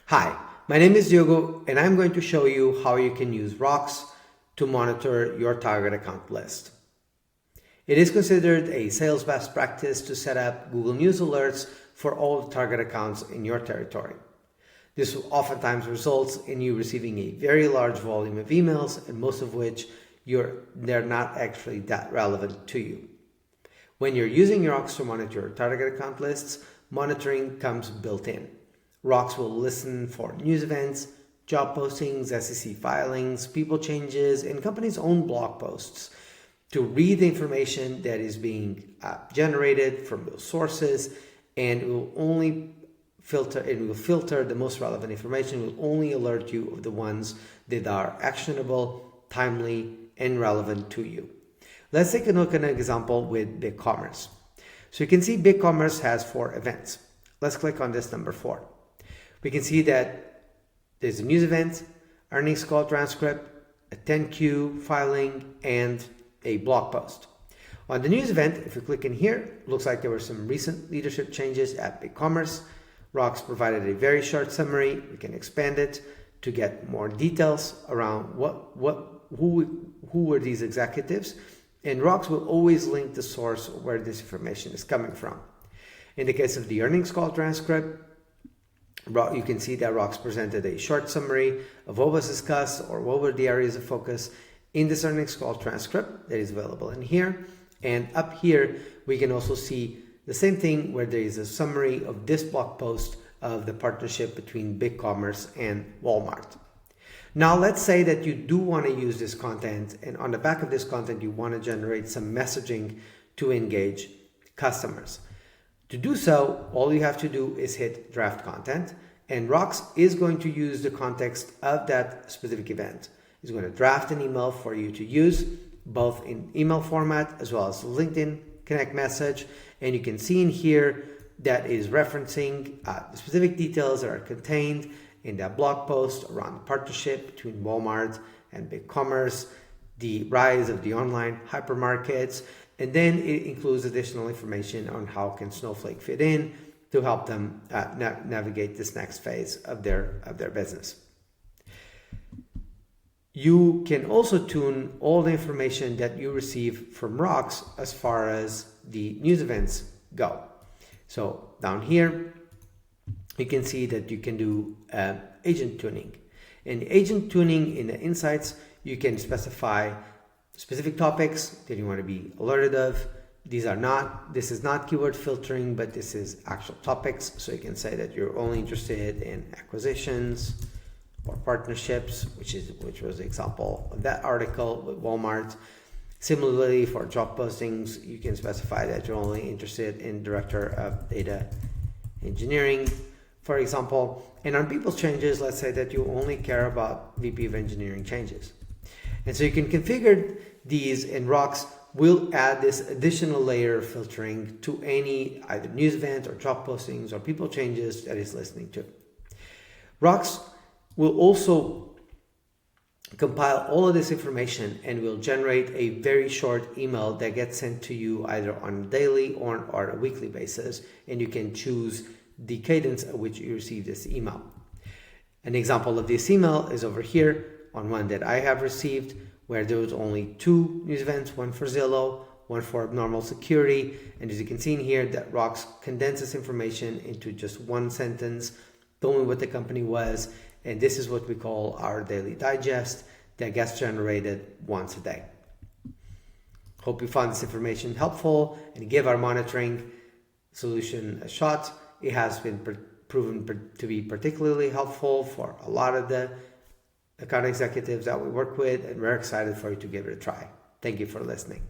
Hi, my name is Diogo and I'm going to show you how you can use Rocks to monitor your target account list. It is considered a sales best practice to set up Google News alerts for all target accounts in your territory. This oftentimes results in you receiving a very large volume of emails, and most of which they're not actually that relevant to you. When you're using Rocks to monitor your target account lists, monitoring comes built in. Rocks will listen for news events, job postings, SEC filings, people changes, and companies' own blog posts to read the information that is being generated from those sources, and it will filter the most relevant information. It will only alert you of the ones that are actionable, timely, and relevant to you. Let's take a look at an example with BigCommerce. So you can see BigCommerce has 4 events. Let's click on this number 4. We can see that there's a news event, earnings call transcript, a 10Q filing, and a blog post. On the news event, if you click in here, it looks like there were some recent leadership changes at BigCommerce. Rocks provided a very short summary. We can expand it to get more details around who were these executives. And Rocks will always link the source where this information is coming from. In the case of the earnings call transcript, you can see that Rocks presented a short summary of what was discussed or what were the areas of focus in this earnings call transcript that is available in here. And up here, we can also see the same thing where there is a summary of this blog post of the partnership between BigCommerce and Walmart. Now, let's say that you do want to use this content, and on the back of this content, you want to generate some messaging to engage customers. To do so, all you have to do is hit draft content, and Rocks is going to use the context of that specific event. It's going to draft an email for you to use, both in email format as well as LinkedIn Connect message. And you can see in here that is referencing the specific details that are contained in that blog post around the partnership between Walmart and BigCommerce, the rise of the online hypermarkets, and then it includes additional information on how can Snowflake fit in to help them navigate this next phase of their business. You can also tune all the information that you receive from Rocks as far as the news events go. So down here, you can see that you can do agent tuning. In agent tuning in the insights, you can specify specific topics that you want to be alerted of. This is not keyword filtering, but this is actual topics. So you can say that you're only interested in acquisitions or partnerships, which was the example of that article with Walmart. Similarly, for job postings, you can specify that you're only interested in Director of Data Engineering, for example. And on people's changes, let's say that you only care about VP of Engineering changes. And so you can configure these, and Rocks will add this additional layer of filtering to any either news event or job postings or people changes that is listening to. Rocks will also compile all of this information and will generate a very short email that gets sent to you either on a daily or a weekly basis, and you can choose the cadence at which you receive this email. An example of this email is over here on one that I have received, where there was only 2 news events, one for Zillow, one for Abnormal Security. And as you can see in here, that Rocks condenses information into just one sentence, told me what the company was, and this is what we call our daily digest that gets generated once a day. Hope you found this information helpful and give our monitoring solution a shot. It has been proven to be particularly helpful for a lot of the account executives that we work with, and we're excited for you to give it a try. Thank you for listening.